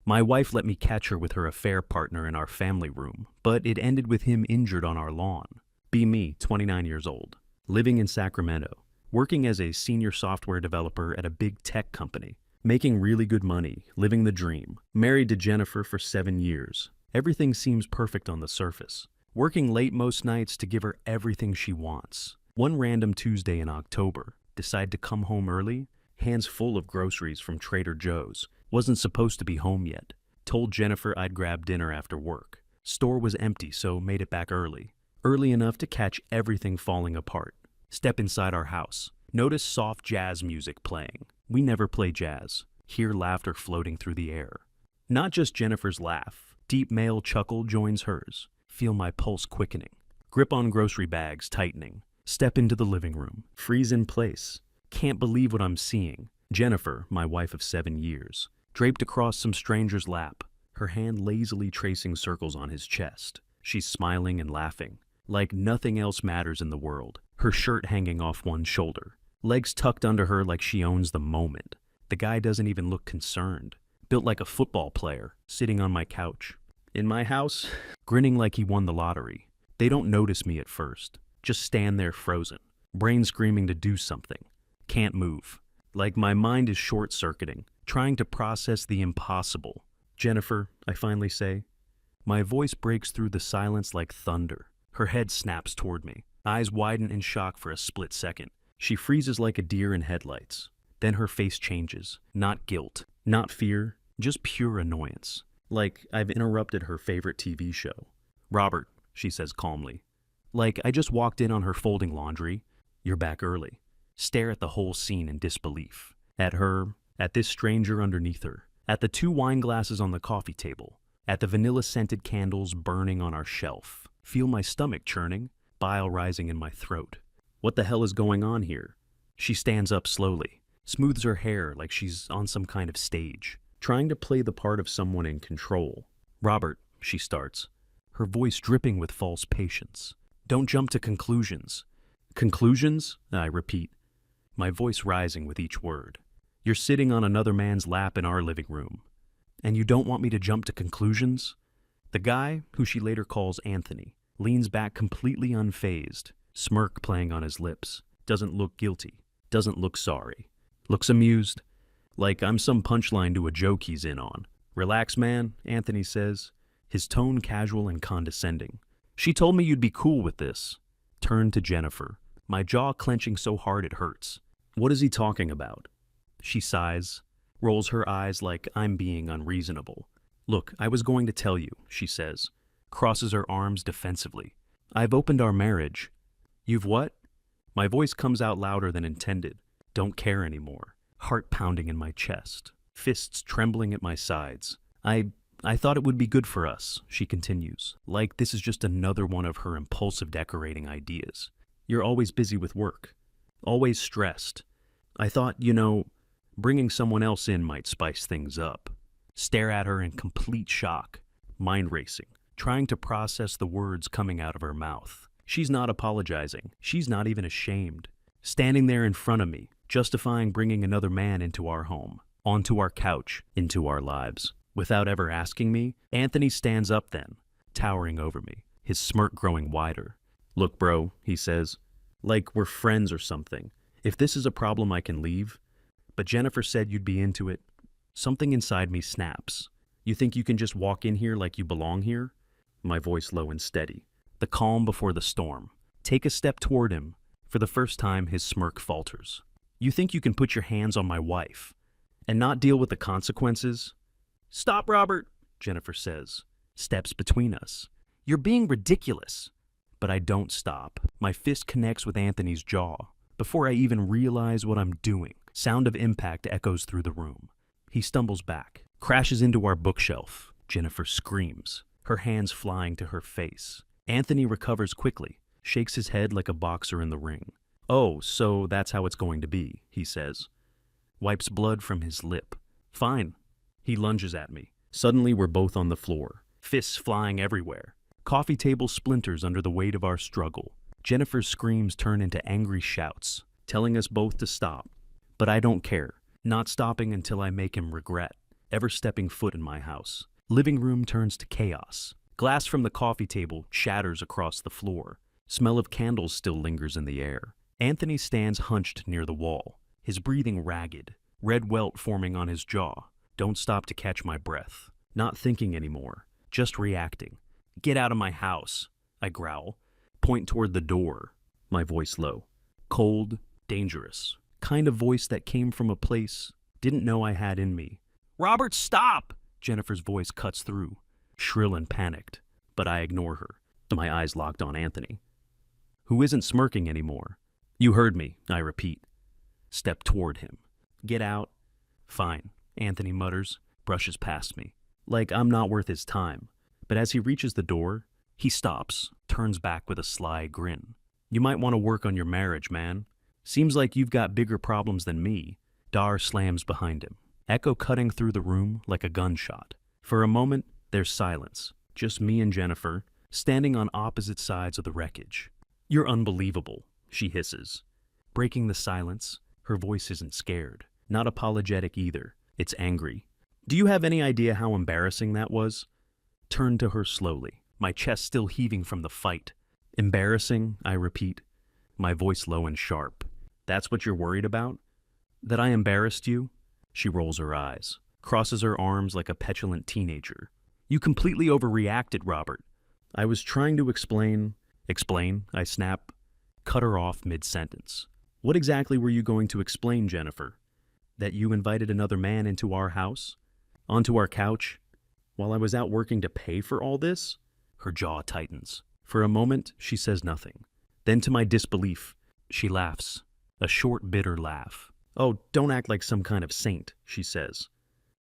My wife let me catch her with her affair partner in our family room, but it ended with him injured on our lawn. Be me, 29 years old, living in Sacramento, working as a senior software developer at a big tech company, making really good money, living the dream, married to Jennifer for 7 years. Everything seems perfect on the surface. Working late most nights to give her everything she wants. One random Tuesday in October, decide to come home early, hands full of groceries from Trader Joe's. Wasn't supposed to be home yet. Told Jennifer I'd grab dinner after work. Store was empty, so made it back early. Early enough to catch everything falling apart. Step inside our house. Notice soft jazz music playing. We never play jazz. Hear laughter floating through the air. Not just Jennifer's laugh. Deep male chuckle joins hers. Feel my pulse quickening. Grip on grocery bags tightening. Step into the living room. Freeze in place. Can't believe what I'm seeing. Jennifer, my wife of 7 years, draped across some stranger's lap, her hand lazily tracing circles on his chest. She's smiling and laughing, like nothing else matters in the world. Her shirt hanging off one shoulder, legs tucked under her like she owns the moment. The guy doesn't even look concerned, built like a football player, sitting on my couch. In my house, grinning like he won the lottery. They don't notice me at first, just stand there frozen, brain screaming to do something. Can't move. Like my mind is short-circuiting, trying to process the impossible. Jennifer, I finally say. My voice breaks through the silence like thunder. Her head snaps toward me. Eyes widen in shock for a split second. She freezes like a deer in headlights. Then her face changes. Not guilt, not fear, just pure annoyance. Like I've interrupted her favorite TV show. Robert, she says calmly. Like I just walked in on her folding laundry. You're back early. Stare at the whole scene in disbelief. At her, at this stranger underneath her, at the 2 wine glasses on the coffee table, at the vanilla-scented candles burning on our shelf. Feel my stomach churning, bile rising in my throat. What the hell is going on here? She stands up slowly, smooths her hair like she's on some kind of stage, trying to play the part of someone in control. Robert, she starts, her voice dripping with false patience. Don't jump to conclusions. Conclusions? I repeat, my voice rising with each word. You're sitting on another man's lap in our living room, and you don't want me to jump to conclusions? The guy, who she later calls Anthony, leans back completely unfazed, smirk playing on his lips, doesn't look guilty, doesn't look sorry, looks amused, like I'm some punchline to a joke he's in on. Relax, man, Anthony says, his tone casual and condescending. She told me you'd be cool with this. Turn to Jennifer, my jaw clenching so hard it hurts. What is he talking about? She sighs, rolls her eyes like I'm being unreasonable. Look, I was going to tell you, she says, crosses her arms defensively. I've opened our marriage. You've what? My voice comes out louder than intended. Don't care anymore. Heart pounding in my chest, fists trembling at my sides. I thought it would be good for us, she continues, like this is just another one of her impulsive decorating ideas. You're always busy with work, always stressed. I thought, bringing someone else in might spice things up. Stare at her in complete shock, mind racing, trying to process the words coming out of her mouth. She's not apologizing. She's not even ashamed. Standing there in front of me, justifying bringing another man into our home, onto our couch, into our lives. Without ever asking me, Anthony stands up then, towering over me, his smirk growing wider. Look, bro, he says, like we're friends or something. If this is a problem, I can leave. But Jennifer said you'd be into it. Something inside me snaps. You think you can just walk in here like you belong here? My voice low and steady. The calm before the storm. Take a step toward him. For the first time, his smirk falters. You think you can put your hands on my wife and not deal with the consequences? Stop, Robert, Jennifer says. Steps between us. You're being ridiculous. But I don't stop. My fist connects with Anthony's jaw. Before I even realize what I'm doing, sound of impact echoes through the room. He stumbles back, crashes into our bookshelf. Jennifer screams, her hands flying to her face. Anthony recovers quickly, shakes his head like a boxer in the ring. Oh, so that's how it's going to be, he says. Wipes blood from his lip. Fine. He lunges at me. Suddenly we're both on the floor, fists flying everywhere. Coffee table splinters under the weight of our struggle. Jennifer's screams turn into angry shouts, telling us both to stop. But I don't care, not stopping until I make him regret. ever stepping foot in my house. Living room turns to chaos. Glass from the coffee table shatters across the floor. Smell of candles still lingers in the air. Anthony stands hunched near the wall, his breathing ragged, red welt forming on his jaw. Don't stop to catch my breath. Not thinking anymore, just reacting. Get out of my house, I growl. Point toward the door, my voice low. Cold, dangerous. Kind of voice that came from a place didn't know I had in me. Robert, stop! Jennifer's voice cuts through, shrill and panicked, but I ignore her, my eyes locked on Anthony, who isn't smirking anymore. You heard me, I repeat. Step toward him. Get out. Fine, Anthony mutters, brushes past me, like I'm not worth his time. But as he reaches the door, he stops, turns back with a sly grin. You might want to work on your marriage, man. Seems like you've got bigger problems than me. Dar slams behind him, echo cutting through the room like a gunshot. For a moment, there's silence, just me and Jennifer, standing on opposite sides of the wreckage. You're unbelievable, she hisses. Breaking the silence, her voice isn't scared, not apologetic either. It's angry. Do you have any idea how embarrassing that was? Turn to her slowly, my chest still heaving from the fight. Embarrassing, I repeat, my voice low and sharp. That's what you're worried about? That I embarrassed you? She rolls her eyes, crosses her arms like a petulant teenager. You completely overreacted, Robert. I was trying to explain. Explain, I snap, cut her off mid-sentence. What exactly were you going to explain, Jennifer? That you invited another man into our house? Onto our couch? While I was out working to pay for all this? Her jaw tightens. For a moment, she says nothing. Then to my disbelief, she laughs. A short, bitter laugh. Oh, don't act like some kind of saint, she says,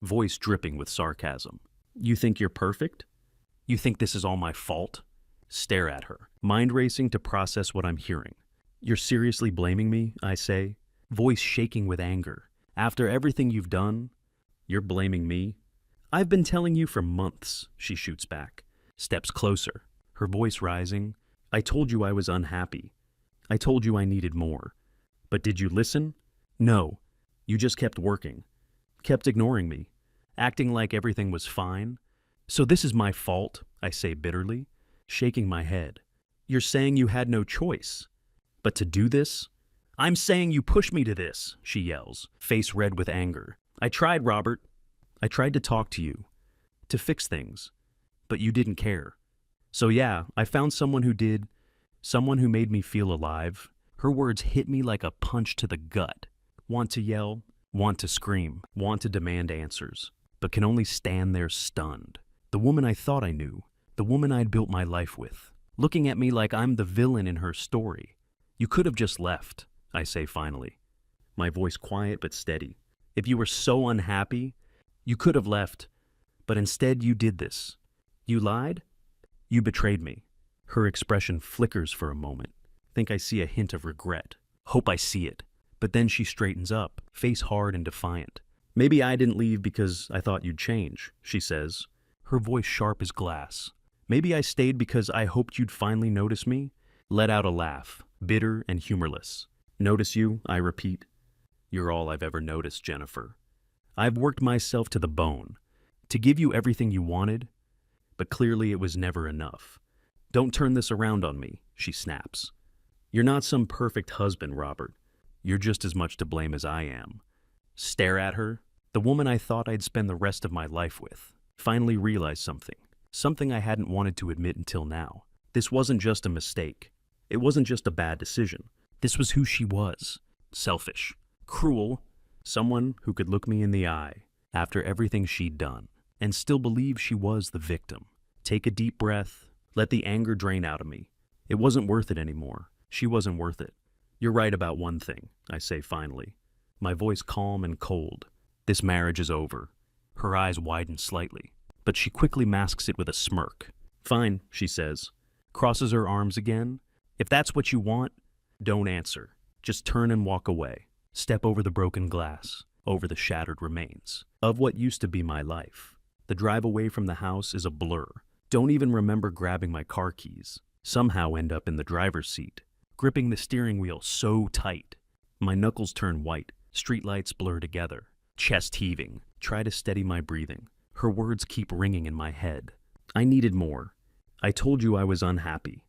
voice dripping with sarcasm. You think you're perfect? You think this is all my fault? Stare at her, mind racing to process what I'm hearing. You're seriously blaming me, I say, voice shaking with anger. After everything you've done, you're blaming me? I've been telling you for months, she shoots back, steps closer, her voice rising. I told you I was unhappy. I told you I needed more. But did you listen? No. You just kept working, kept ignoring me, acting like everything was fine. So this is my fault, I say bitterly, shaking my head. You're saying you had no choice. But to do this? I'm saying you pushed me to this, she yells, face red with anger. I tried, Robert. I tried to talk to you, to fix things, but you didn't care. So yeah, I found someone who did, someone who made me feel alive. Her words hit me like a punch to the gut. Want to yell, want to scream, want to demand answers, but can only stand there stunned. The woman I thought I knew, the woman I'd built my life with, looking at me like I'm the villain in her story. You could have just left, I say finally, my voice quiet but steady. If you were so unhappy, you could have left, but instead you did this. You lied? You betrayed me. Her expression flickers for a moment. Think I see a hint of regret. Hope I see it. But then she straightens up, face hard and defiant. Maybe I didn't leave because I thought you'd change, she says, her voice sharp as glass. Maybe I stayed because I hoped you'd finally notice me. Let out a laugh, bitter and humorless. Notice you, I repeat. You're all I've ever noticed, Jennifer. I've worked myself to the bone, to give you everything you wanted, but clearly it was never enough. Don't turn this around on me, she snaps. You're not some perfect husband, Robert. You're just as much to blame as I am. Stare at her, the woman I thought I'd spend the rest of my life with. Finally realized something I hadn't wanted to admit until now. This wasn't just a mistake. It wasn't just a bad decision. This was who she was. Selfish, cruel, someone who could look me in the eye after everything she'd done and still believe she was the victim. Take a deep breath, let the anger drain out of me. It wasn't worth it anymore. She wasn't worth it. You're right about one thing, I say finally, my voice calm and cold. This marriage is over. Her eyes widen slightly, but she quickly masks it with a smirk. Fine, she says, crosses her arms again. If that's what you want, don't answer. Just turn and walk away. Step over the broken glass, over the shattered remains of what used to be my life. The drive away from the house is a blur. Don't even remember grabbing my car keys. Somehow end up in the driver's seat, gripping the steering wheel so tight. My knuckles turn white, streetlights blur together, chest heaving. Try to steady my breathing. Her words keep ringing in my head. I needed more. I told you I was unhappy.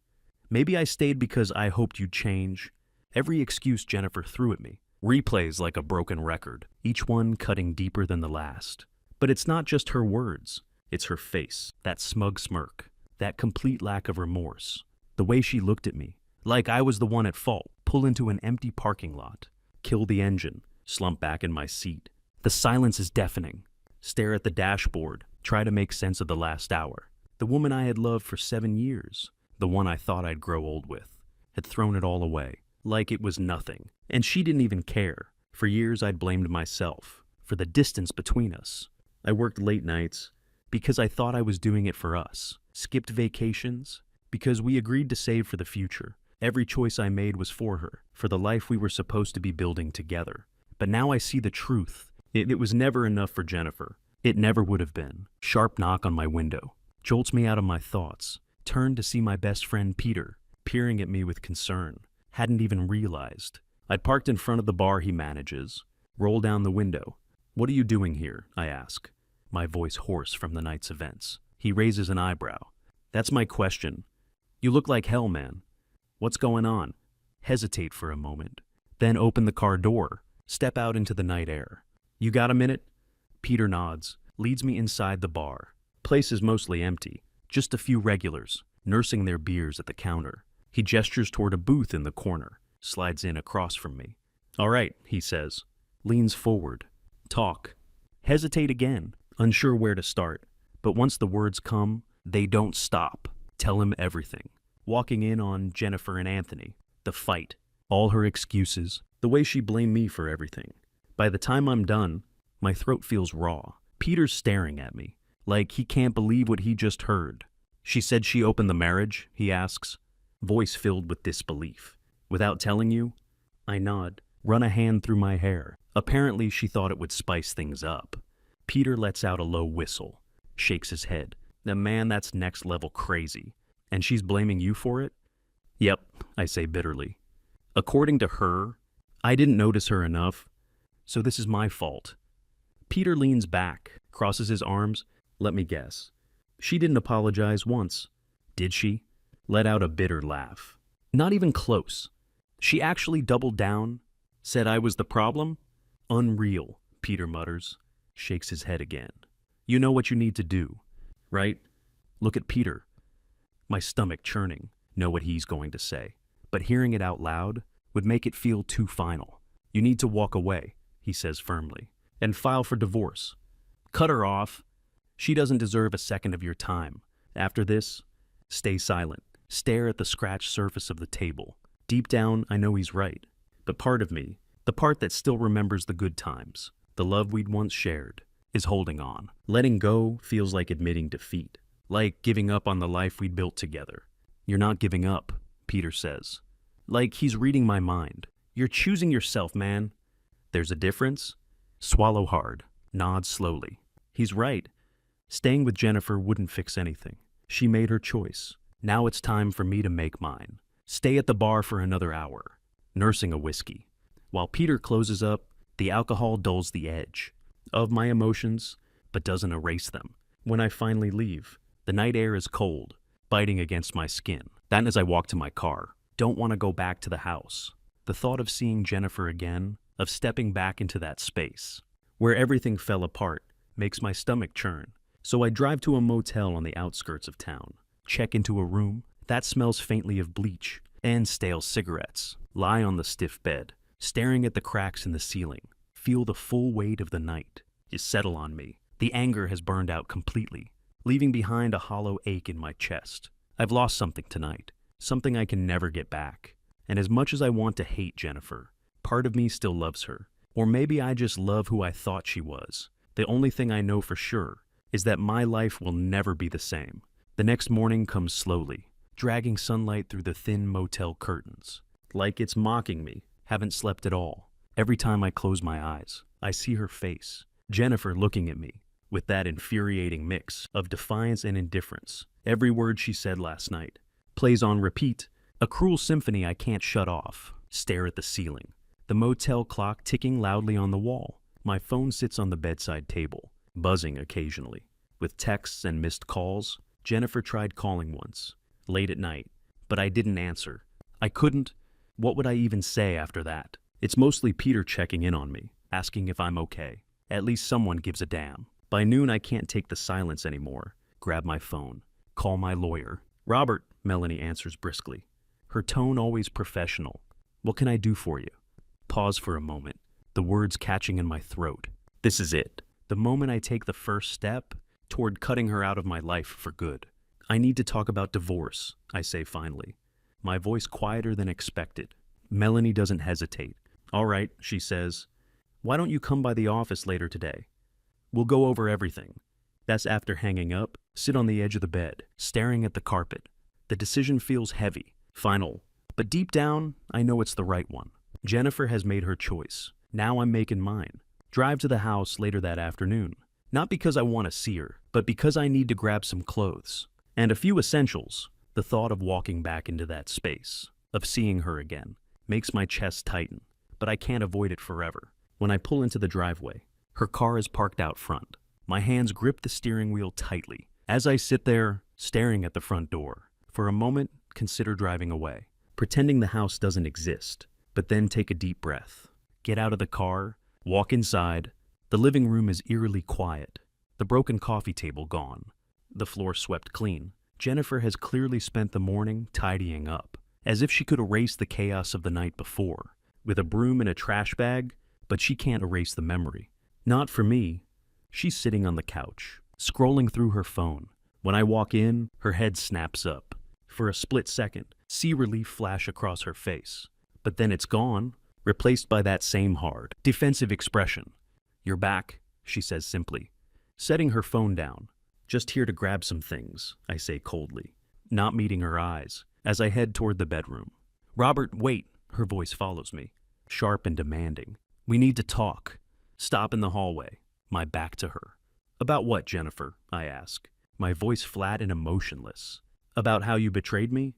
Maybe I stayed because I hoped you'd change. Every excuse Jennifer threw at me. Replays like a broken record, each one cutting deeper than the last. But it's not just her words. It's her face, that smug smirk, that complete lack of remorse. The way she looked at me, like I was the one at fault, pull into an empty parking lot, kill the engine, slump back in my seat. The silence is deafening. Stare at the dashboard, try to make sense of the last hour. The woman I had loved for 7 years, the one I thought I'd grow old with, had thrown it all away, like it was nothing. And she didn't even care. For years I'd blamed myself, for the distance between us. I worked late nights, because I thought I was doing it for us. Skipped vacations, because we agreed to save for the future. Every choice I made was for her, for the life we were supposed to be building together. But now I see the truth. It was never enough for Jennifer. It never would have been. Sharp knock on my window. Jolts me out of my thoughts. Turned to see my best friend Peter, peering at me with concern. Hadn't even realized. I'd parked in front of the bar he manages. Roll down the window. "What are you doing here?" I ask, my voice hoarse from the night's events. He raises an eyebrow. "That's my question. You look like hell, man. What's going on?" Hesitate for a moment. Then open the car door. Step out into the night air. "You got a minute?" Peter nods, leads me inside the bar. Place is mostly empty. Just a few regulars, nursing their beers at the counter. He gestures toward a booth in the corner, slides in across from me. "All right," he says. Leans forward. "Talk." Hesitate again, unsure where to start. But once the words come, they don't stop. Tell him everything. Walking in on Jennifer and Anthony. The fight. All her excuses. The way she blamed me for everything. By the time I'm done, my throat feels raw. Peter's staring at me, like he can't believe what he just heard. "She said she opened the marriage?" he asks, voice filled with disbelief. "Without telling you?" I nod, run a hand through my hair. Apparently she thought it would spice things up. Peter lets out a low whistle, shakes his head. "Now, man, that's next level crazy. And she's blaming you for it?" "Yep," I say bitterly. "According to her, I didn't notice her enough, so this is my fault." Peter leans back, crosses his arms. "Let me guess. She didn't apologize once, did she?" Let out a bitter laugh. "Not even close. She actually doubled down, said I was the problem?" "Unreal," Peter mutters, shakes his head again. "You know what you need to do, right?" Look at Peter. My stomach churning, know what he's going to say. But hearing it out loud would make it feel too final. "You need to walk away," he says firmly, "and file for divorce. Cut her off. She doesn't deserve a second of your time. After this, stay silent. Stare at the scratched surface of the table. Deep down, I know he's right. But part of me, the part that still remembers the good times, the love we'd once shared, is holding on. Letting go feels like admitting defeat, like giving up on the life we'd built together. "You're not giving up," Peter says. Like he's reading my mind. "You're choosing yourself, man." "There's a difference?" Swallow hard, nod slowly. He's right. Staying with Jennifer wouldn't fix anything. She made her choice. Now it's time for me to make mine. Stay at the bar for another hour, nursing a whiskey. While Peter closes up, the alcohol dulls the edge of my emotions, but doesn't erase them. When I finally leave, the night air is cold, biting against my skin. Then as I walk to my car, don't want to go back to the house. The thought of seeing Jennifer again, of stepping back into that space, where everything fell apart, makes my stomach churn. So I drive to a motel on the outskirts of town, check into a room that smells faintly of bleach and stale cigarettes, lie on the stiff bed, staring at the cracks in the ceiling, feel the full weight of the night just settle on me. The anger has burned out completely, leaving behind a hollow ache in my chest. I've lost something tonight, something I can never get back. And as much as I want to hate Jennifer, part of me still loves her. Or maybe I just love who I thought she was. The only thing I know for sure is that my life will never be the same. The next morning comes slowly, dragging sunlight through the thin motel curtains. Like it's mocking me, haven't slept at all. Every time I close my eyes, I see her face, Jennifer looking at me, with that infuriating mix of defiance and indifference. Every word she said last night plays on repeat, a cruel symphony I can't shut off. Stare at the ceiling, the motel clock ticking loudly on the wall. My phone sits on the bedside table, buzzing occasionally. With texts and missed calls, Jennifer tried calling once, late at night, but I didn't answer. I couldn't. What would I even say after that? It's mostly Peter checking in on me, asking if I'm okay. At least someone gives a damn. By noon, I can't take the silence anymore. Grab my phone. Call my lawyer. Robert, Melanie answers briskly. Her tone always professional. What can I do for you? Pause for a moment, the words catching in my throat. This is it. The moment I take the first step toward cutting her out of my life for good. I need to talk about divorce, I say finally. My voice quieter than expected. Melanie doesn't hesitate. All right, she says. Why don't you come by the office later today? We'll go over everything. That's after hanging up, sit on the edge of the bed, staring at the carpet. The decision feels heavy, final. But deep down, I know it's the right one. Jennifer has made her choice. Now I'm making mine. Drive to the house later that afternoon. Not because I want to see her, but because I need to grab some clothes. And a few essentials. The thought of walking back into that space, of seeing her again, makes my chest tighten. But I can't avoid it forever. When I pull into the driveway, her car is parked out front. My hands grip the steering wheel tightly. As I sit there, staring at the front door, for a moment, consider driving away, pretending the house doesn't exist, but then take a deep breath. Get out of the car, walk inside. The living room is eerily quiet. The broken coffee table gone. The floor swept clean. Jennifer has clearly spent the morning tidying up, as if she could erase the chaos of the night before, with a broom and a trash bag, but she can't erase the memory. Not for me. She's sitting on the couch, scrolling through her phone. When I walk in, her head snaps up. For a split second, see relief flash across her face. But then it's gone, replaced by that same hard, defensive expression. You're back, she says simply, setting her phone down. Just here to grab some things, I say coldly, not meeting her eyes, as I head toward the bedroom. Robert, wait, her voice follows me, sharp and demanding. We need to talk. Stop in the hallway, my back to her. About what, Jennifer? I ask, my voice flat and emotionless. About how you betrayed me?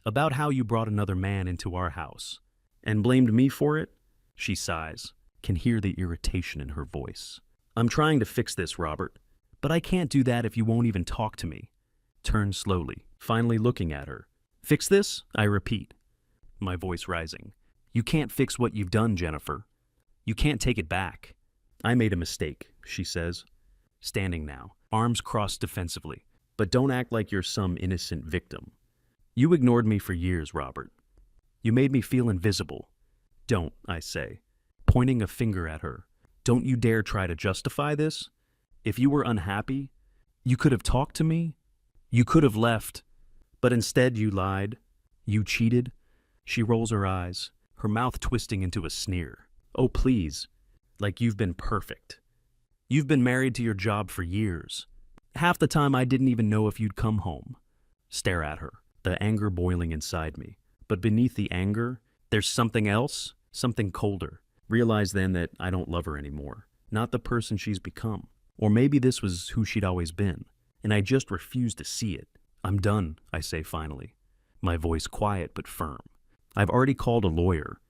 About how you brought another man into our house and blamed me for it? She sighs, can hear the irritation in her voice. I'm trying to fix this, Robert, but I can't do that if you won't even talk to me. Turn slowly, finally looking at her. Fix this? I repeat, my voice rising. You can't fix what you've done, Jennifer. You can't take it back. I made a mistake, she says, standing now, arms crossed defensively. But don't act like you're some innocent victim. You ignored me for years, Robert. You made me feel invisible. Don't, I say, pointing a finger at her. Don't you dare try to justify this. If you were unhappy, you could have talked to me. You could have left. But instead you lied. You cheated. She rolls her eyes, her mouth twisting into a sneer. Oh, please. Like you've been perfect. You've been married to your job for years. Half the time I didn't even know if you'd come home. Stare at her, the anger boiling inside me. But beneath the anger, there's something else, something colder. Realize then that I don't love her anymore. Not the person she's become. Or maybe this was who she'd always been, and I just refuse to see it. I'm done, I say finally, my voice quiet but firm. I've already called a lawyer.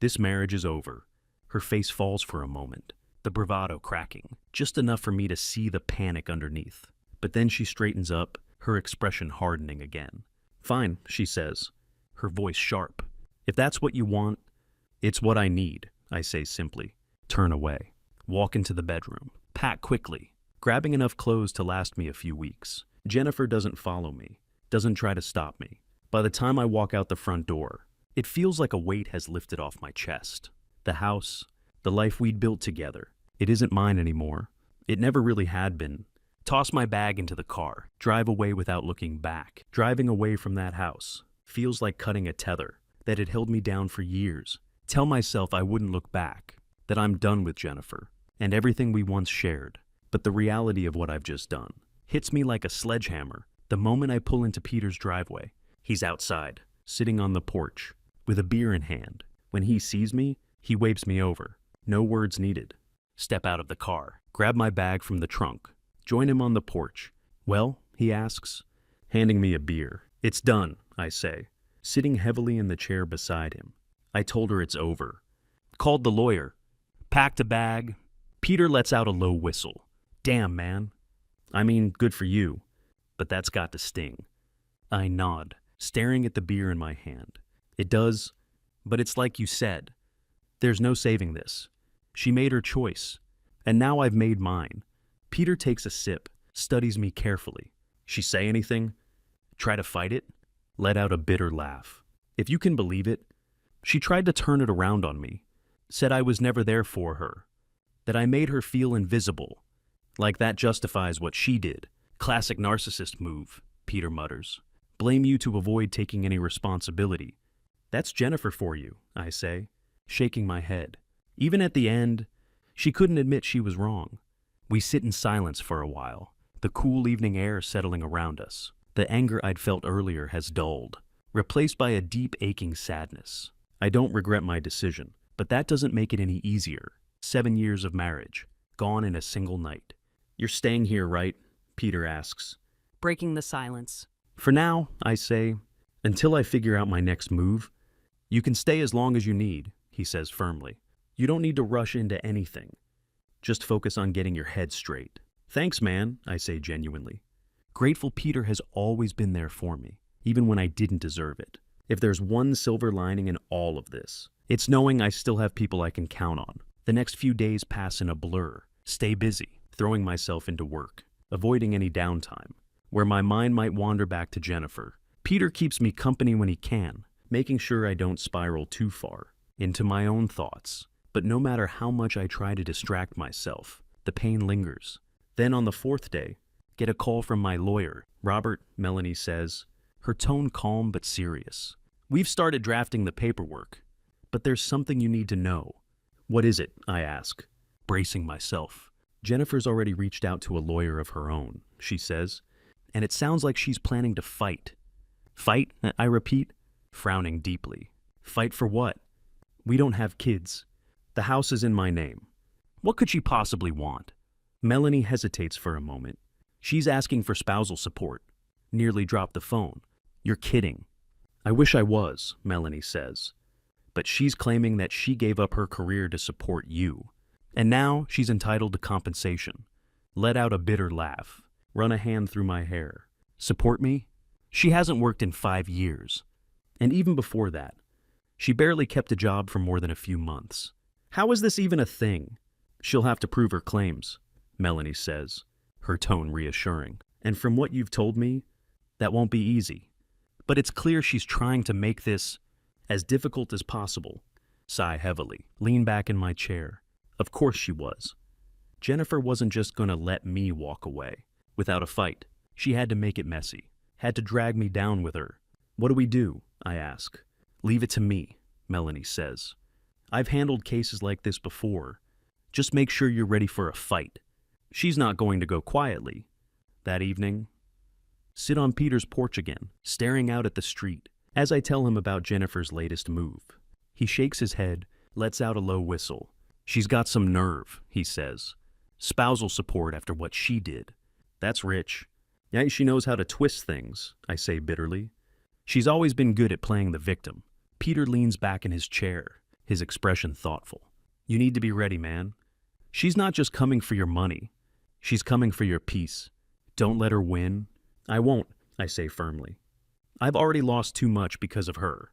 This marriage is over. Her face falls for a moment, the bravado cracking, just enough for me to see the panic underneath. But then she straightens up, her expression hardening again. Fine, she says, her voice sharp. If that's what you want, it's what I need, I say simply. Turn away. Walk into the bedroom. Pack quickly, grabbing enough clothes to last me a few weeks. Jennifer doesn't follow me, doesn't try to stop me. By the time I walk out the front door, it feels like a weight has lifted off my chest. The house, the life we'd built together, it isn't mine anymore. It never really had been. Toss my bag into the car, drive away without looking back. Driving away from that house feels like cutting a tether that had held me down for years. Tell myself I wouldn't look back, that I'm done with Jennifer and everything we once shared. But the reality of what I've just done hits me like a sledgehammer the moment I pull into Peter's driveway. He's outside, sitting on the porch, with a beer in hand. When he sees me, he waves me over. No words needed. Step out of the car, grab my bag from the trunk, join him on the porch. Well, he asks, handing me a beer. It's done, I say, sitting heavily in the chair beside him. I told her it's over. Called the lawyer, packed a bag, Peter lets out a low whistle. Damn, man. I mean, good for you, but that's got to sting. I nod, staring at the beer in my hand. It does, but it's like you said. There's no saving this. She made her choice, and now I've made mine. Peter takes a sip, studies me carefully. She say anything? Try to fight it? Let out a bitter laugh. If you can believe it, she tried to turn it around on me, said I was never there for her, that I made her feel invisible. Like that justifies what she did. Classic narcissist move, Peter mutters. Blame you to avoid taking any responsibility. That's Jennifer for you, I say, shaking my head. Even at the end, she couldn't admit she was wrong. We sit in silence for a while, the cool evening air settling around us. The anger I'd felt earlier has dulled, replaced by a deep aching sadness. I don't regret my decision, but that doesn't make it any easier. 7 years of marriage, gone in a single night. You're staying here, right? Peter asks. Breaking the silence. For now, I say, until I figure out my next move. You can stay as long as you need, he says firmly. You don't need to rush into anything. Just focus on getting your head straight. Thanks, man, I say genuinely. Grateful Peter has always been there for me, even when I didn't deserve it. If there's one silver lining in all of this, it's knowing I still have people I can count on. The next few days pass in a blur. Stay busy, throwing myself into work, avoiding any downtime. Where my mind might wander back to Jennifer, Peter keeps me company when he can, making sure I don't spiral too far into my own thoughts. But no matter how much I try to distract myself, the pain lingers. Then on the 4th day, get a call from my lawyer. Robert, Melanie says, her tone calm but serious. We've started drafting the paperwork, but there's something you need to know. What is it? I ask, bracing myself. Jennifer's already reached out to a lawyer of her own, she says, and it sounds like she's planning to fight. Fight? I repeat, frowning deeply. Fight for what? We don't have kids. The house is in my name. What could she possibly want? Melanie hesitates for a moment. She's asking for spousal support. Nearly dropped the phone. You're kidding. I wish I was, Melanie says. But she's claiming that she gave up her career to support you. And now she's entitled to compensation. Let out a bitter laugh. Run a hand through my hair. Support me? She hasn't worked in 5 years. And even before that, she barely kept a job for more than a few months. How is this even a thing? She'll have to prove her claims, Melanie says, her tone reassuring. And from what you've told me, that won't be easy. But it's clear she's trying to make this as difficult as possible. Sigh heavily, lean back in my chair. Of course she was. Jennifer wasn't just going to let me walk away without a fight. She had to make it messy, had to drag me down with her. What do we do? I ask. Leave it to me, Melanie says. I've handled cases like this before. Just make sure you're ready for a fight. She's not going to go quietly. That evening, sit on Peter's porch again, staring out at the street, as I tell him about Jennifer's latest move. He shakes his head, lets out a low whistle. She's got some nerve, he says. Spousal support after what she did. That's rich. Yeah, she knows how to twist things, I say bitterly. She's always been good at playing the victim. Peter leans back in his chair, his expression thoughtful. You need to be ready, man. She's not just coming for your money. She's coming for your peace. Don't let her win. I won't, I say firmly. I've already lost too much because of her.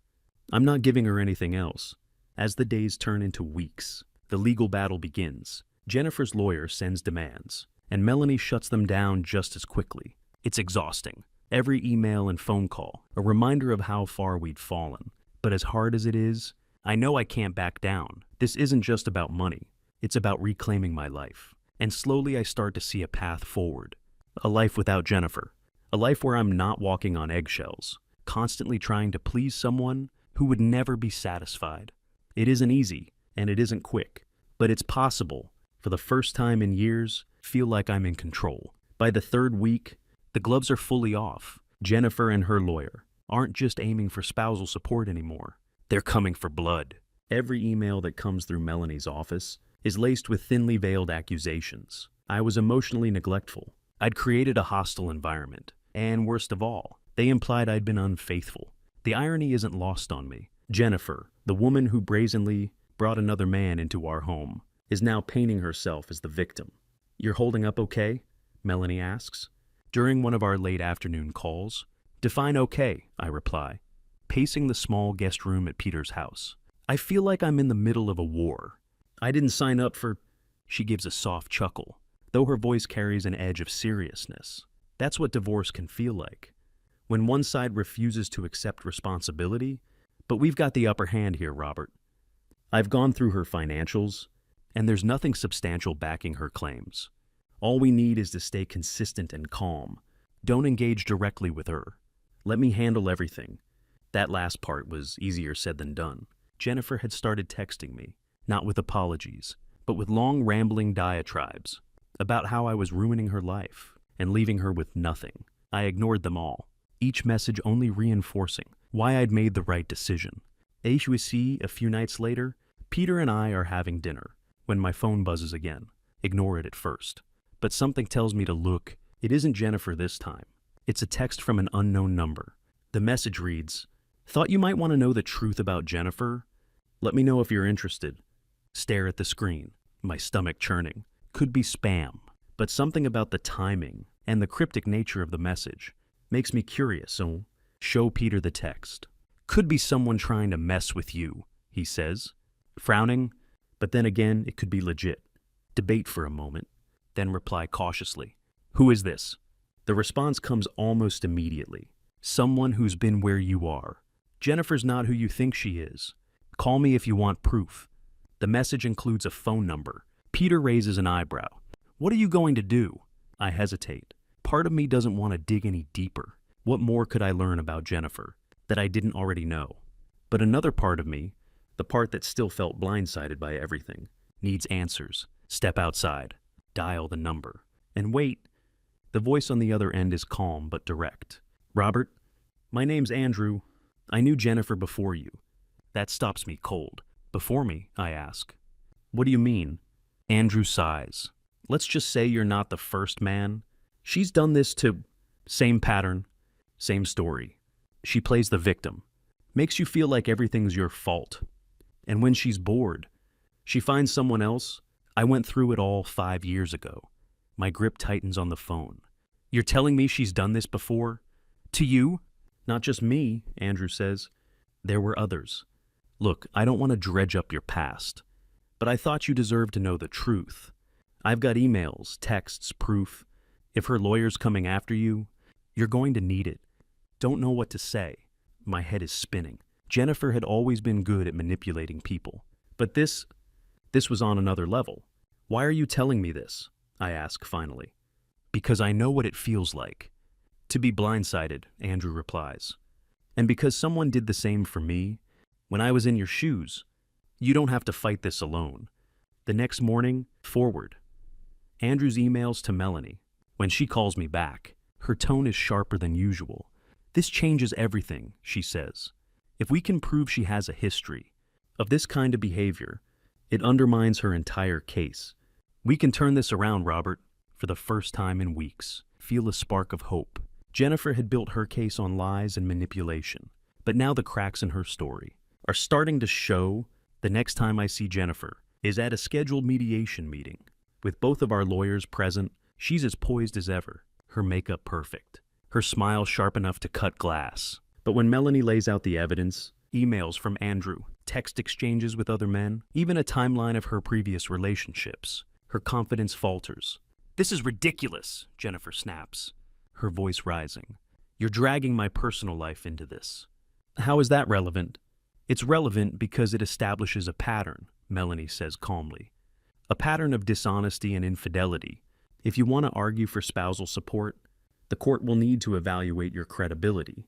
I'm not giving her anything else. As the days turn into weeks, the legal battle begins. Jennifer's lawyer sends demands, and Melanie shuts them down just as quickly. It's exhausting. Every email and phone call, a reminder of how far we'd fallen. But as hard as it is, I know I can't back down. This isn't just about money. It's about reclaiming my life. And slowly I start to see a path forward. A life without Jennifer. A life where I'm not walking on eggshells, constantly trying to please someone who would never be satisfied. It isn't easy, and it isn't quick, but it's possible. For the first time in years, feel like I'm in control. By the 3rd week, the gloves are fully off. Jennifer and her lawyer aren't just aiming for spousal support anymore. They're coming for blood. Every email that comes through Melanie's office is laced with thinly veiled accusations. I was emotionally neglectful. I'd created a hostile environment. And worst of all, they implied I'd been unfaithful. The irony isn't lost on me. Jennifer, the woman who brazenly brought another man into our home, is now painting herself as the victim. "You're holding up okay?" Melanie asks. During one of our late afternoon calls, "Define okay," I reply, pacing the small guest room at Peter's house. "I feel like I'm in the middle of a war. I didn't sign up for—" She gives a soft chuckle, though her voice carries an edge of seriousness. That's what divorce can feel like, when one side refuses to accept responsibility. But we've got the upper hand here, Robert. I've gone through her financials, and there's nothing substantial backing her claims. All we need is to stay consistent and calm. Don't engage directly with her. Let me handle everything." That last part was easier said than done. Jennifer had started texting me, not with apologies, but with long rambling diatribes about how I was ruining her life and leaving her with nothing. I ignored them all, each message only reinforcing why I'd made the right decision. As we see, a few nights later, Peter and I are having dinner when my phone buzzes again. Ignore it at first, but something tells me to look. It isn't Jennifer this time. It's a text from an unknown number. The message reads, "Thought you might want to know the truth about Jennifer? Let me know if you're interested." Stare at the screen, my stomach churning. Could be spam, but something about the timing and the cryptic nature of the message makes me curious, so show Peter the text. "Could be someone trying to mess with you," he says, frowning, but then again, it could be legit. Debate for a moment, then reply cautiously. "Who is this?" The response comes almost immediately. "Someone who's been where you are. Jennifer's not who you think she is. Call me if you want proof." The message includes a phone number. Peter raises an eyebrow. "What are you going to do?" I hesitate. Part of me doesn't want to dig any deeper. What more could I learn about Jennifer that I didn't already know? But another part of me, the part that still felt blindsided by everything, needs answers. Step outside, dial the number, and wait. The voice on the other end is calm but direct. "Robert, my name's Andrew. I knew Jennifer before you." That stops me cold. "Before me?" I ask. "What do you mean?" Andrew sighs. "Let's just say you're not the first man. She's done this to—" Same pattern, same story. She plays the victim, makes you feel like everything's your fault. And when she's bored, she finds someone else. I went through it all 5 years ago. My grip tightens on the phone. "You're telling me she's done this before? To you?" "Not just me," Andrew says. "There were others. Look, I don't want to dredge up your past, but I thought you deserved to know the truth. I've got emails, texts, proof. If her lawyer's coming after you, you're going to need it. Don't know what to say." My head is spinning. Jennifer had always been good at manipulating people. But this was on another level. "Why are you telling me this?" I ask finally. "Because I know what it feels like to be blindsided," Andrew replies. "And because someone did the same for me when I was in your shoes. You don't have to fight this alone." The next morning, forward. Andrew's emails to Melanie. When she calls me back, her tone is sharper than usual. "This changes everything," she says. "If we can prove she has a history of this kind of behavior, it undermines her entire case. We can turn this around, Robert." For the first time in weeks, feel a spark of hope. Jennifer had built her case on lies and manipulation, but now the cracks in her story are starting to show. The next time I see Jennifer is at a scheduled mediation meeting. With both of our lawyers present, she's as poised as ever, her makeup perfect, her smile sharp enough to cut glass. But when Melanie lays out the evidence, emails from Andrew, text exchanges with other men, even a timeline of her previous relationships, her confidence falters. "This is ridiculous," Jennifer snaps, her voice rising. "You're dragging my personal life into this." "How is that relevant?" "It's relevant because it establishes a pattern," Melanie says calmly. "A pattern of dishonesty and infidelity. If you want to argue for spousal support, the court will need to evaluate your credibility.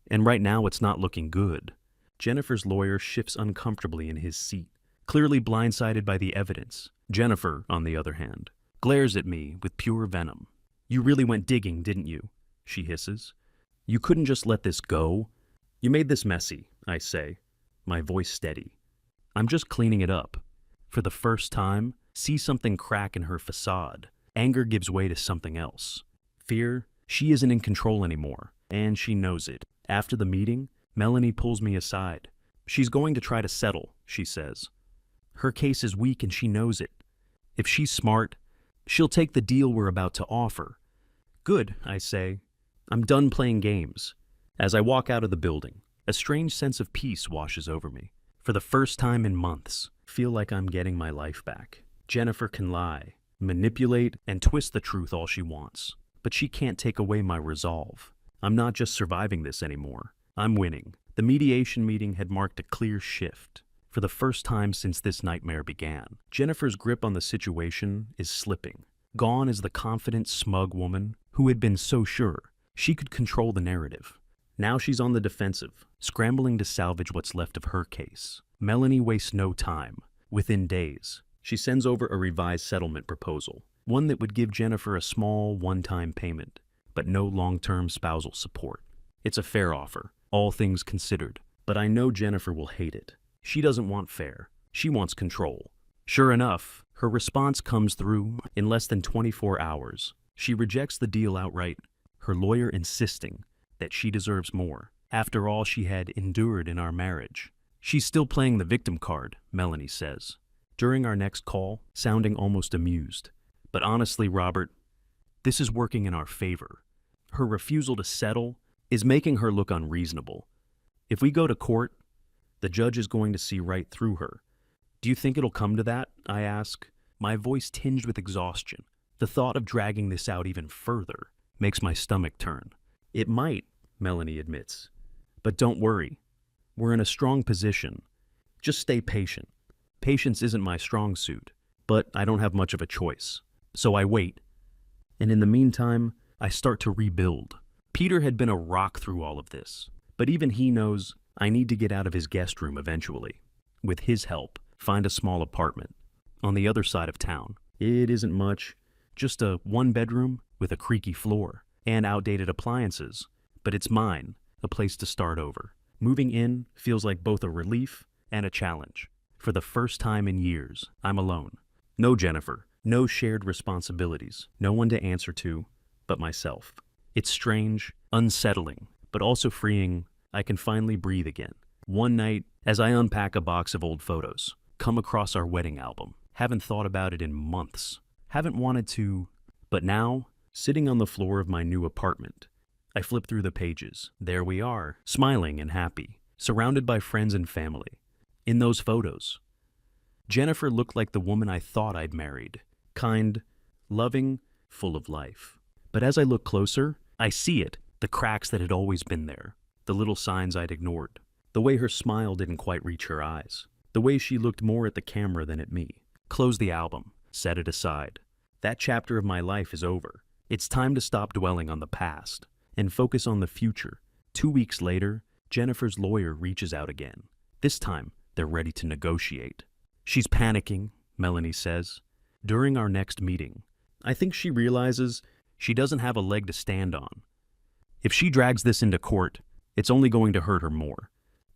And right now it's not looking good." Jennifer's lawyer shifts uncomfortably in his seat, clearly blindsided by the evidence. Jennifer, on the other hand, glares at me with pure venom. "You really went digging, didn't you?" she hisses. "You couldn't just let this go. You made this messy," I say, my voice steady. "I'm just cleaning it up." For the first time, see something crack in her facade. Anger gives way to something else. Fear. She isn't in control anymore, and she knows it. After the meeting, Melanie pulls me aside. "She's going to try to settle," she says. "Her case is weak and she knows it. If she's smart, she'll take the deal we're about to offer. Good, I say. I'm done playing games. As I walk out of the building, a strange sense of peace washes over me. For the first time in months, I feel like I'm getting my life back. Jennifer can lie, manipulate, and twist the truth all she wants. But she can't take away my resolve. I'm not just surviving this anymore. I'm winning. The mediation meeting had marked a clear shift. For the first time since this nightmare began, Jennifer's grip on the situation is slipping. Gone is the confident, smug woman who had been so sure she could control the narrative. Now she's on the defensive, scrambling to salvage what's left of her case. Melanie wastes no time. Within days, she sends over a revised settlement proposal, one that would give Jennifer a small, one-time payment, but no long-term spousal support. It's a fair offer, all things considered, but I know Jennifer will hate it. She doesn't want fair. She wants control. Sure enough, her response comes through in less than 24 hours. She rejects the deal outright, her lawyer insisting that she deserves more. After all she had endured in our marriage. She's still playing the victim card, Melanie says, during our next call, sounding almost amused. But honestly, Robert, this is working in our favor. Her refusal to settle is making her look unreasonable. If we go to court, the judge is going to see right through her. Do you think it'll come to that? I ask, my voice tinged with exhaustion. The thought of dragging this out even further makes my stomach turn. It might, Melanie admits. But don't worry. We're in a strong position. Just stay patient. Patience isn't my strong suit, but I don't have much of a choice. So I wait. And in the meantime, I start to rebuild. Peter had been a rock through all of this, but even he knows I need to get out of his guest room eventually. With his help, find a small apartment on the other side of town. It isn't much, just a one-bedroom with a creaky floor and outdated appliances, but it's mine, a place to start over. Moving in feels like both a relief and a challenge. For the first time in years, I'm alone. No Jennifer, no shared responsibilities, no one to answer to but myself. It's strange, unsettling, but also freeing. I can finally breathe again. One night, as I unpack a box of old photos, come across our wedding album. Haven't thought about it in months. Haven't wanted to, but now, sitting on the floor of my new apartment, I flip through the pages. There we are, smiling and happy, surrounded by friends and family. In those photos, Jennifer looked like the woman I thought I'd married. Kind, loving, full of life. But as I look closer, I see it, the cracks that had always been there, the little signs I'd ignored, the way her smile didn't quite reach her eyes, the way she looked more at the camera than at me. Close the album, set it aside. That chapter of my life is over. It's time to stop dwelling on the past and focus on the future. 2 weeks later, Jennifer's lawyer reaches out again. This time, they're ready to negotiate. She's panicking, Melanie says. During our next meeting, I think she realizes she doesn't have a leg to stand on. If she drags this into court, it's only going to hurt her more.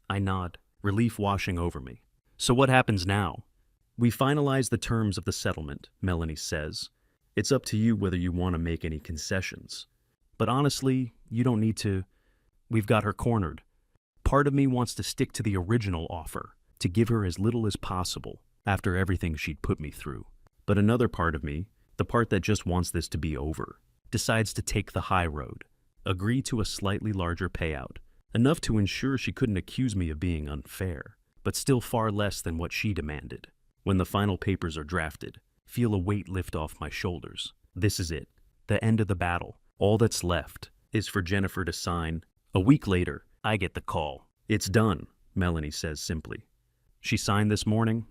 I nod, relief washing over me. So what happens now? We finalize the terms of the settlement, Melanie says. It's up to you whether you want to make any concessions. But honestly, you don't need to. We've got her cornered. Part of me wants to stick to the original offer, to give her as little as possible after everything she'd put me through. But another part of me, the part that just wants this to be over, decides to take the high road, agree to a slightly larger payout, enough to ensure she couldn't accuse me of being unfair, but still far less than what she demanded. When the final papers are drafted, feel a weight lift off my shoulders. This is it, the end of the battle. All that's left is for Jennifer to sign. A week later, I get the call. It's done, Melanie says simply. She signed this morning.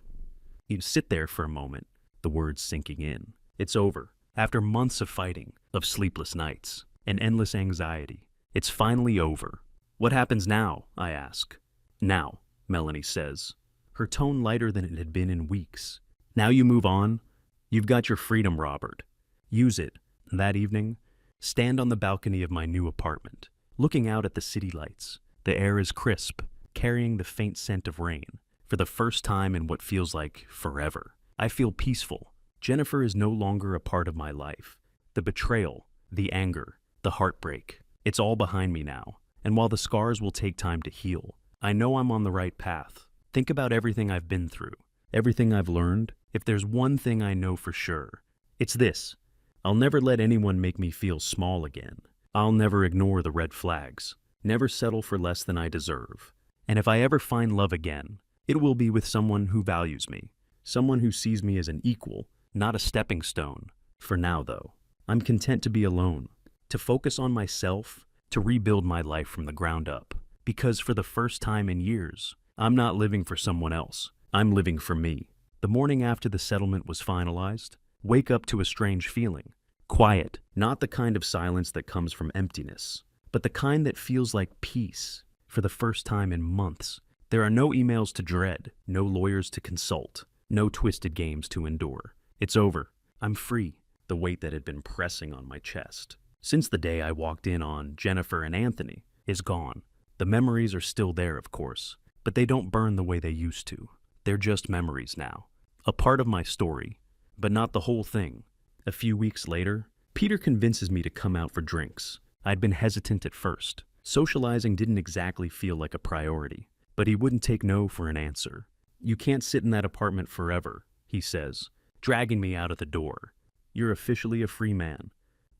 You sit there for a moment, the words sinking in. It's over. After months of fighting, of sleepless nights, and endless anxiety, it's finally over. What happens now? I ask. Now, Melanie says, her tone lighter than it had been in weeks. Now you move on. You've got your freedom, Robert. Use it. That evening, stand on the balcony of my new apartment, looking out at the city lights. The air is crisp, carrying the faint scent of rain. For the first time in what feels like forever, I feel peaceful. Jennifer is no longer a part of my life. The betrayal, the anger, the heartbreak, it's all behind me now. And while the scars will take time to heal, I know I'm on the right path. Think about everything I've been through, everything I've learned. If there's one thing I know for sure, it's this. I'll never let anyone make me feel small again. I'll never ignore the red flags, never settle for less than I deserve. And if I ever find love again, it will be with someone who values me, someone who sees me as an equal, not a stepping stone. For now, though, I'm content to be alone, to focus on myself, to rebuild my life from the ground up. Because for the first time in years, I'm not living for someone else. I'm living for me. The morning after the settlement was finalized, wake up to a strange feeling. Quiet, not the kind of silence that comes from emptiness, but the kind that feels like peace. For the first time in months, there are no emails to dread, no lawyers to consult, no twisted games to endure. It's over. I'm free. The weight that had been pressing on my chest since the day I walked in on Jennifer and Anthony is gone. The memories are still there, of course, but they don't burn the way they used to. They're just memories now. A part of my story, but not the whole thing. A few weeks later, Peter convinces me to come out for drinks. I'd been hesitant at first. Socializing didn't exactly feel like a priority, but he wouldn't take no for an answer. You can't sit in that apartment forever, he says, dragging me out of the door. You're officially a free man.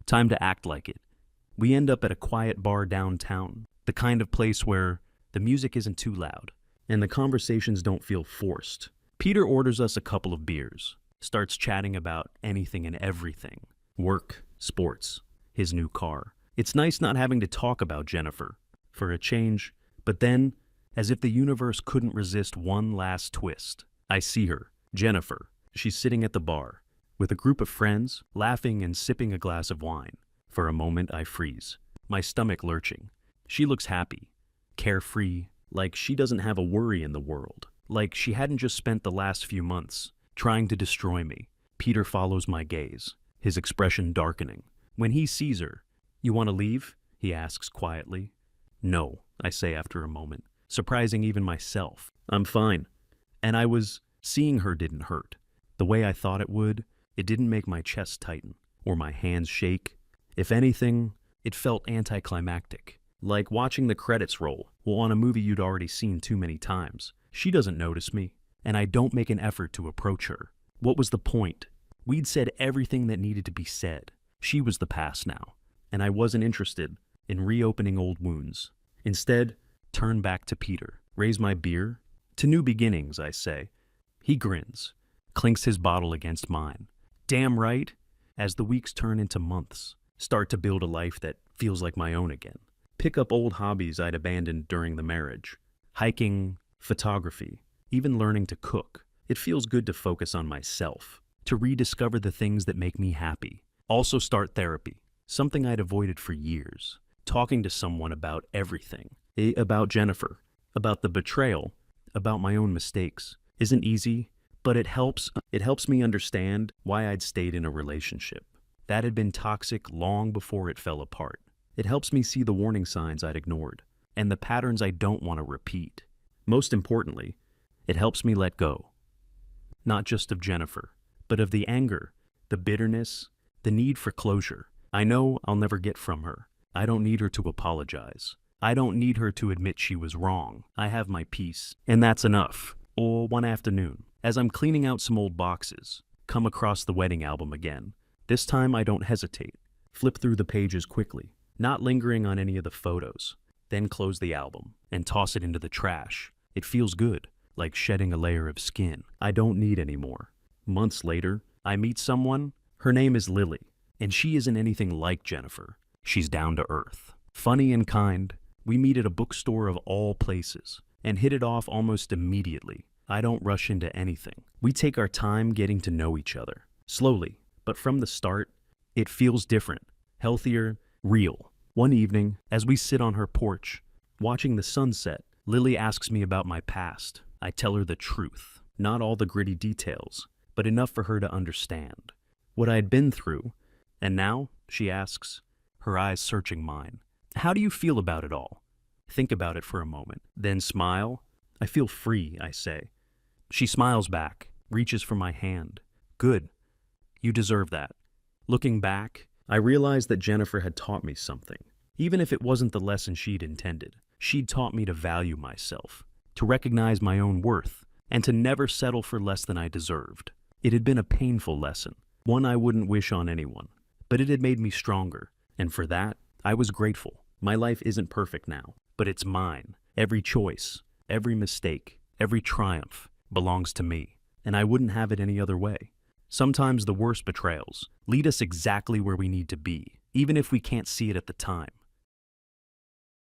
Time to act like it. We end up at a quiet bar downtown, the kind of place where the music isn't too loud, and the conversations don't feel forced. Peter orders us a couple of beers, starts chatting about anything and everything. Work, sports, his new car. It's nice not having to talk about Jennifer, for a change, but then, as if the universe couldn't resist one last twist, I see her, Jennifer. She's sitting at the bar, with a group of friends, laughing and sipping a glass of wine. For a moment, I freeze, my stomach lurching. She looks happy, carefree, like she doesn't have a worry in the world, like she hadn't just spent the last few months trying to destroy me. Peter follows my gaze, his expression darkening. When he sees her, "You want to leave?" he asks quietly. "No," I say after a moment, surprising even myself. "I'm fine." And seeing her didn't hurt. The way I thought it would, it didn't make my chest tighten, or my hands shake. If anything, it felt anticlimactic, like watching the credits roll, on a movie you'd already seen too many times. She doesn't notice me, and I don't make an effort to approach her. What was the point? We'd said everything that needed to be said. She was the past now, and I wasn't interested in reopening old wounds. Instead, turn back to Peter, raise my beer. To new beginnings, I say. He grins, clinks his bottle against mine. Damn right, as the weeks turn into months, start to build a life that feels like my own again. Pick up old hobbies I'd abandoned during the marriage. Hiking, photography, even learning to cook. It feels good to focus on myself, to rediscover the things that make me happy. Also start therapy, something I'd avoided for years. Talking to someone about everything. About Jennifer, about the betrayal, about my own mistakes. Isn't easy, but it helps. It helps me understand why I'd stayed in a relationship that had been toxic long before it fell apart. It helps me see the warning signs I'd ignored and the patterns I don't want to repeat. Most importantly, it helps me let go. Not just of Jennifer, but of the anger, the bitterness, the need for closure. I know I'll never get from her. I don't need her to apologize. I don't need her to admit she was wrong. I have my peace, and that's enough. Or one afternoon, as I'm cleaning out some old boxes, come across the wedding album again. This time I don't hesitate. Flip through the pages quickly, not lingering on any of the photos. Then close the album and toss it into the trash. It feels good, like shedding a layer of skin I don't need anymore. Months later, I meet someone. Her name is Lily, and she isn't anything like Jennifer. She's down to earth, funny and kind. We meet at a bookstore of all places and hit it off almost immediately. I don't rush into anything. We take our time getting to know each other, slowly, but from the start, it feels different, healthier, real. One evening, as we sit on her porch, watching the sunset, Lily asks me about my past. I tell her the truth, not all the gritty details, but enough for her to understand what I had been through. And now, she asks, her eyes searching mine, "How do you feel about it all?" Think about it for a moment, then smile. "I feel free," I say. She smiles back, reaches for my hand. "Good. You deserve that." Looking back, I realized that Jennifer had taught me something. Even if it wasn't the lesson she'd intended, she'd taught me to value myself, to recognize my own worth, and to never settle for less than I deserved. It had been a painful lesson, one I wouldn't wish on anyone, but it had made me stronger, and for that, I was grateful. My life isn't perfect now, but it's mine. Every choice, every mistake, every triumph belongs to me, and I wouldn't have it any other way. Sometimes the worst betrayals lead us exactly where we need to be, even if we can't see it at the time.